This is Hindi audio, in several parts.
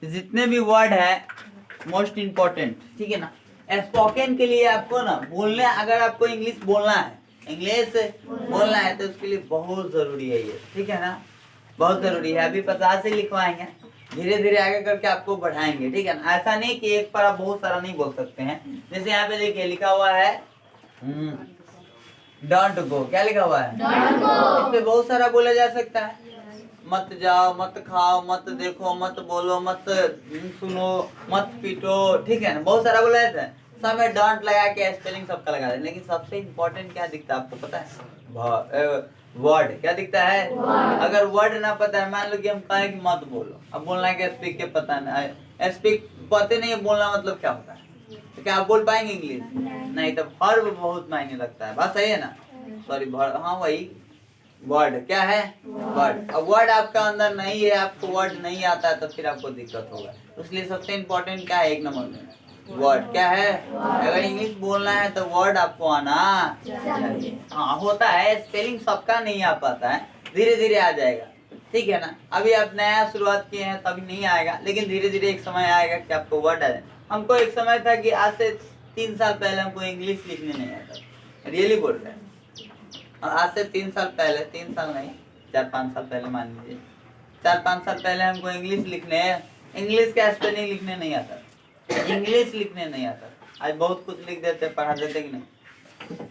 जितने भी वर्ड है मोस्ट इम्पोर्टेंट, ठीक है ना। स्पोकन के लिए आपको ना बोलने, अगर आपको इंग्लिश बोलना है, इंग्लिश बोलना है तो उसके लिए बहुत जरूरी है ये, ठीक है ना, बहुत जरूरी है। अभी 50 ही लिखवाएंगे, धीरे धीरे आगे करके आपको बढ़ाएंगे, ठीक है ना। ऐसा नहीं कि एक पर आप बहुत सारा नहीं बोल सकते हैं। जैसे यहाँ पे देखिए लिखा हुआ है डोंट गो, क्या लिखा हुआ है, डोंट गो। इस पे बहुत सारा बोला जा सकता है, मत जाओ, मत खाओ, मत देखो, मत बोलो, मत सुनो, मत पीटो, ठीक है ना, बहुत सारा बोला जाता है। सब में डोंट लगा के स्पेलिंग सबका लगा दें, लेकिन सबसे इम्पोर्टेंट क्या दिखता है आपको पता है? वर्ड क्या दिखता है? अगर वर्ड ना पता है, मान लो कि हम कहें कि मत बोलो, अब बोलना है कि स्पीक के पता नहीं, स्पीक पता नहीं है, बोलना मतलब क्या होता है, तो क्या आप बोल पाएंगे इंग्लिश? नहीं, तो वर्ब बहुत मायने लगता है, बात सही है ना, सॉरी हाँ वही वर्ड क्या है, वर्ड। अब वर्ड आपका अंदर नहीं है, आपको वर्ड नहीं आता है, तो फिर आपको दिक्कत होगा। इसलिए सबसे इम्पोर्टेंट क्या है एक नंबर में? वर्ड क्या है? अगर इंग्लिश बोलना है तो वर्ड आपको आना चाहिए। हाँ होता है, स्पेलिंग सबका नहीं आ पाता है, धीरे धीरे आ जाएगा, ठीक है ना। अभी आप नया शुरुआत किए हैं तभी नहीं आएगा, लेकिन धीरे धीरे एक समय आएगा कि आपको वर्ड आ जाए। हमको एक समय था कि आज से 3 साल पहले हमको इंग्लिश लिखने नहीं आता, रियली बोल रहे हैं। आज से 3 साल पहले, 3 साल नहीं 4-5 साल पहले मान लीजिए, 4-5 साल पहले हमको इंग्लिश का स्पेलिंग लिखने नहीं आता, इंग्लिश लिखने नहीं आता। आज बहुत कुछ लिख देते, पढ़ा देते कि नहीं,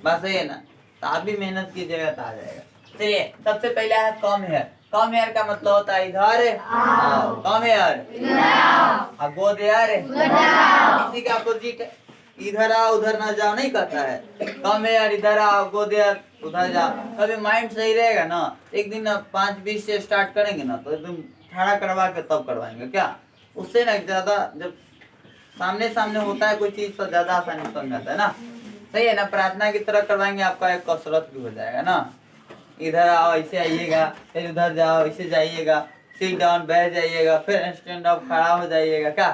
बस सही है ना। तो आप भी मेहनत कीजिएगा तो आ जाएगा। चलिए सबसे पहले है कम हेयर। कम हेयर का मतलब होता है इधर आओ, कम हेयर, गो देयर, इसी का अपोजिट है, इधर आओ उधर ना जाओ नहीं कहता है। कम हेयर इधर आओ, गो देयर उधर जाओ। कभी माइंड सही रहेगा ना, एक दिन 5-20 से स्टार्ट करेंगे ना, तो एकदम खड़ा करवा के तब करवाएंगे क्या, उससे ना ज्यादा जब सामने सामने होता है कोई चीज तो ज्यादा आसानी समझ आता है ना, सही है ना। प्रार्थना की तरह करवाएंगे, आपका एक कसरत भी हो जाएगा ना। इधर आओ ऐसे आइएगा, फिर उधर जाओ ऐसे जाइएगा, सिट डाउन बैठ जाइएगा, फिर स्टैंड अप खड़ा हो जाइएगा, क्या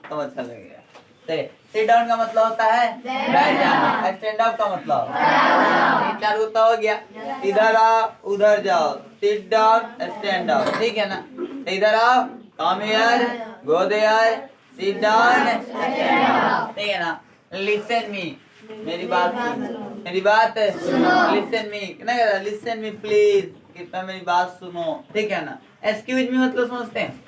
तो अच्छा लगेगा। सही, सिट डाउन का मतलब होता है बैठ जाना, स्टैंड अप का मतलब तीन चार होता हो गया। इधर आओ उधर जाओ, सिट डाउन स्टैंड अप, ठीक है ना। इधर आओ, come here, go there, sit down, ठीक है ना। लिसन मी, मेरी बात सुनो, लिसन मी नहीं कहता, लिसन मी प्लीज, कृपया मेरी बात सुनो, ठीक है ना। एक्सक्यूज मी मतलब समझते हैं?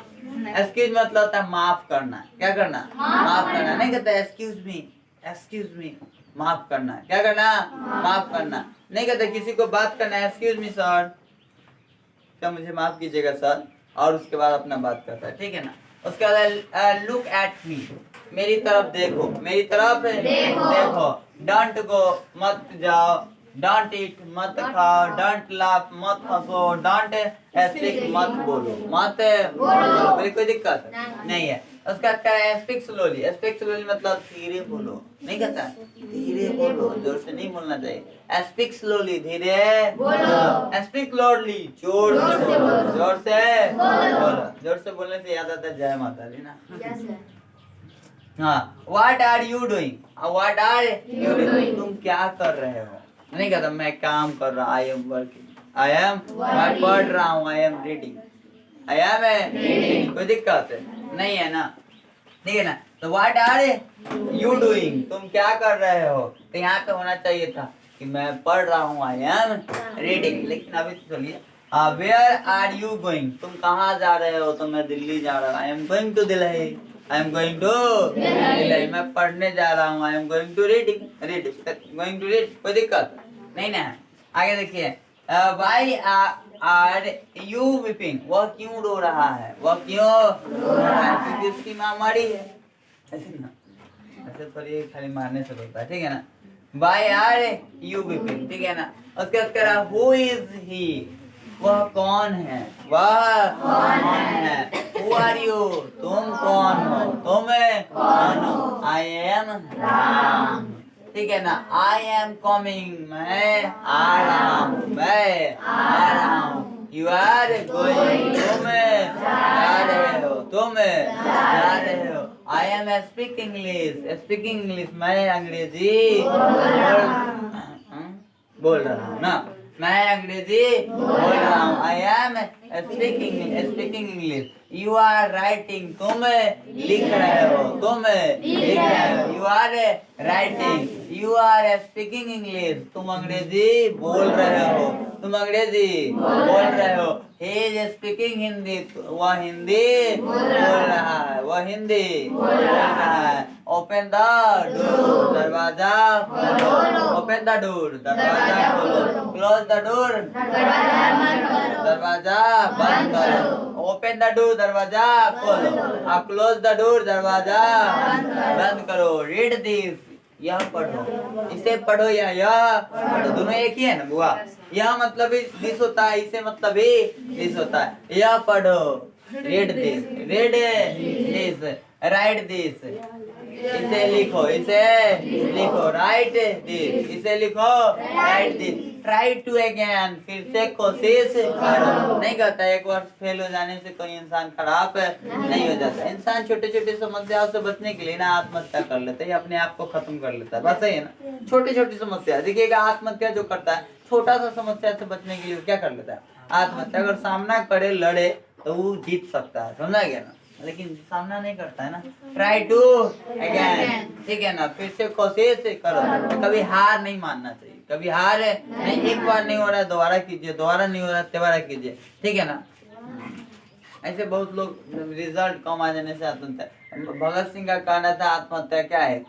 एक्सक्यूज मतलब होता है माफ करना, क्या करना, माफ करना, नहीं कहता एक्सक्यूज मी माफ करना, क्या करना, माफ करना, नहीं कहते किसी को बात करना एक्सक्यूज मी सर, क्या मुझे माफ कीजिएगा सर, और उसके बाद अपना बात करता है, ठीक है ना। उसके बाद लुक एट मी, मेरी तरफ देखो, मेरी तरफ देखो। डोंट गो मत जाओ, डोंट ईट मत खाओ, डोंट लाफ मत हंसो, डोंट स्पीक मत बोलो, मत बोलो, मेरी कोई दिक्कत नहीं है। उसका स्पीक स्लोली, स्पीक स्लोली मतलब धीरे बोलो, नहीं कहता धीरे बोलो, जोर से नहीं बोलना चाहिए। स्पीक स्लोली, धीरे बोलो। स्पीक लाउडली, जोर से बोलो, जोर से बोलो, जोर से बोलने से याद आता है जय माता दी ना। हाँ, what are you doing, what are you doing, तुम क्या कर रहे हो, नहीं कहता मैं काम कर रहा हूँ, I am working, I am मैं पढ़ रहा हूँ, I am reading, I am reading, कोई दिक्कत नहीं है ना, ठीक है ना। तो व्हाट आर यू डूइंग, तुम क्या कर रहे हो, तो यहाँ पे होना चाहिए था कि मैं पढ़ रहा हूँ, आई एम रीडिंग, लेकिन अभी तो चलिए वेयर आर यू गोइंग, तुम कहाँ जा रहे हो, तो मैं दिल्ली जा रहा हूँ, I am going to Delhi, I am going to Delhi, मैं पढ़ने जा रहा हूँ, I am going to reading, going to read, कोई दिक्कत नहीं ना। आगे देखिए वाई आर यू वीपिंग, वह क्यों रो रहा है, वह क्यों रो रहा है, क्योंकि उसकी माँ मरी है, ऐसे ना, ऐसे थोड़ी खाली मारने से होता है, ठीक है ना। वाई आर यू वीपिंग, ठीक है ना। उसके बाद कह रहा हु इज ही, वह कौन है, वह कौन है। हु आर यू, तुम कौन हो, तुम कौन हो। आई एम राम, ठीक है ना। आई एम कमिंग, मैं आ रहा हूँ, मैं आ रहा हूँ। यू आर गोइंग, तुम जा रहे हो, तुम जा रहे हो। आई एम स्पीकिंग इंग्लिश, मैं अंग्रेजी बोल रहा हूँ ना, मैं अंग्रेजी बोल रहा हूँ। I am speaking English. You are writing, तुम लिख रहे हो, तुम लिख रहे हो। You are writing, you are speaking English, तुम अंग्रेजी बोल रहे हो, तुम अंग्रेजी बोल रहे हो। ही इज स्पीकिंग हिंदी, वह हिंदी बोल रहा है, वह हिंदी बोल रहा है। ओपन द डोर, दरवाजा खोलो। ओपन द डोर, दरवाजा खोलो। क्लोज द डोर, दरवाजा बंद करो। ओपन द डोर, दरवाजा खोलो। आप क्लोज द डोर, दरवाजा बंद करो। रीड दिस, यह पढ़ो, इसे पढ़ो या यह पढ़ो, दोनों एक ही है ना बुआ। यह मतलब दिस होता है, इसे मतलब ही दिस होता है। यह पढ़ो, read this, read this, write this, इसे लिखो, इसे लिखो, राइट दिस, इसे लिखो, write this. Try to again, फिर से कोशिश करो। नहीं कहता एक बार फेल हो जाने से कोई इंसान खराब नहीं हो जाता। इंसान छोटे छोटे समस्याओं से बचने के लिए ना आत्महत्या कर लेता है, अपने आप को खत्म कर लेता है। बस है ना, छोटी छोटी समस्या देखिएगा। आत्महत्या जो करता है छोटा सा समस्या से बचने के लिए क्या कर लेता है, आत्महत्या। अगर सामना करे, लड़े तो वो जीत सकता है, समझा गया ना। लेकिन सामना नहीं करता है ना। ट्राई टू अगेन, ठीक है ना, फिर से कोशिश करो। कभी हार नहीं मानना चाहिए, कभी हार नहीं। एक बार नहीं हो रहा है दोबारा कीजिए, दोबारा नहीं हो रहा है तिबारा कीजिए, ठीक है ना। ऐसे बहुत लोग रिजल्ट कम आ जाने से आत्महत्या। भगत सिंह का कहना था आत्महत्या क्या है,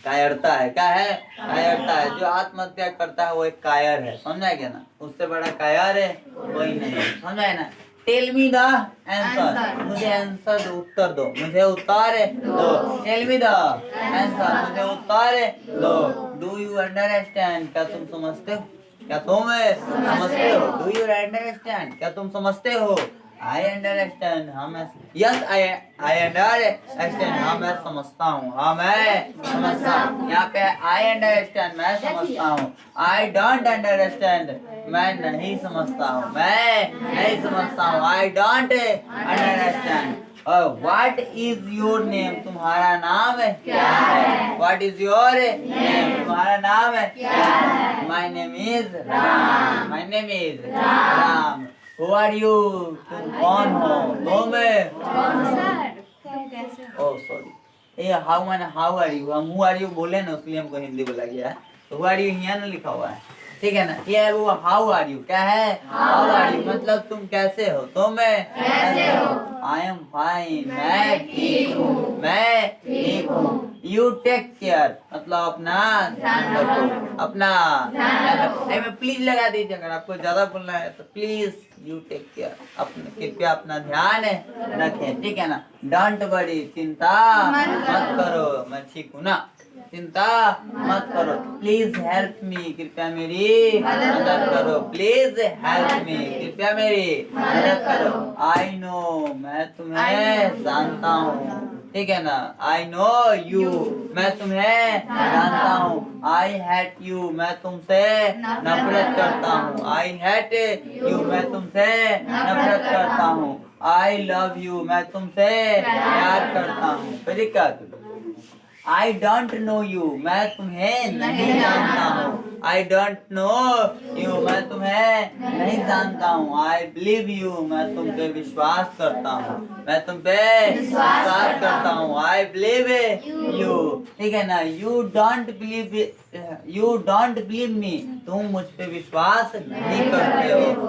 कायरता है। क्या है, कायरता है। जो आत्महत्या करता है वो एक कायर है, समझा गया ना। उससे बड़ा कायर है कोई नहीं, समझा है ना। टेल मी द आंसर, मुझे आंसर दो, उत्तर दो, मुझे उत्तर दो। टेल मी द आंसर, मुझे उत्तर दो। डू यू अंडरस्टैंड, क्या तुम समझते हो, क्या तुम समझते हो। डू यू अंडरस्टैंड, क्या तुम समझते हो। आई अंडरस्टैंड, हाँ मैं, यस आई अंडरस्टैंड, हाँ मैं समझता हूँ, हाँ मैं समझता हूँ। यहाँ पे आई अंडरस्टैंड, मैं समझता हूँ। आई डोंट अंडरस्टैंड, मैं नहीं समझता हूँ, मैं नहीं समझता हूँ। I don't understand. What is your name, तुम्हारा नाम क्या है। व्हाट इज योर नेम, तुम्हारा नाम क्या है। My name is Ram, my name is Ram. Who are you? तुम कौन हो, तुम ओह सॉरी, ये हाउ आर यू, हम हु आर यू बोले ना, इसलिए हमको हिंदी बोला गया है। तो हु आर यू यहाँ ना लिखा हुआ है, ठीक है ना। ये है वो हाउ आर यू, क्या है, हाउ आर यू मतलब तुम कैसे हो, तुम कैसे हो। आई एम फाइन, मैं ठीक हूँ, मैं ठीक हूँ। यू टेक केयर मतलब अपना ध्यान रखो, अपना ध्यान रखो। प्लीज लगा दीजिए, अगर आपको ज्यादा बोलना है तो प्लीज यू टेक केयर, अपने कृपया अपना ध्यान रखें, ठीक है ना। डोंट वरी, चिंता मत करो, मैं ठीक हूँ ना, चिंता मत करो। प्लीज हेल्प मी, कृपया मेरी मदद करो। प्लीज हेल्प मी, कृपया मेरी मदद करो। आई नो, मैं तुम्हें जानता हूँ, ठीक है ना। आई नो यू, मैं तुम्हें जानता हूँ। आई हेट यू, मैं तुमसे नफरत करता हूँ। आई हेट यू, मैं तुमसे नफरत करता हूँ। आई लव यू, मैं तुमसे प्यार करता हूँ। फिर क्या, आई डोंट नो यू, मैं तुम्हें नहीं जानता हूँ। आई डोंट नो यू, मैं तुम्हें नहीं जानता हूँ। आई बिलीव यू, मैं तुम पे विश्वास करता हूँ, मैं तुम पे विश्वास करता हूँ। आई बिलीव यू, ठीक है ना। यू डोंट बिलीव मी, तुम मुझ पे विश्वास नहीं करते हो।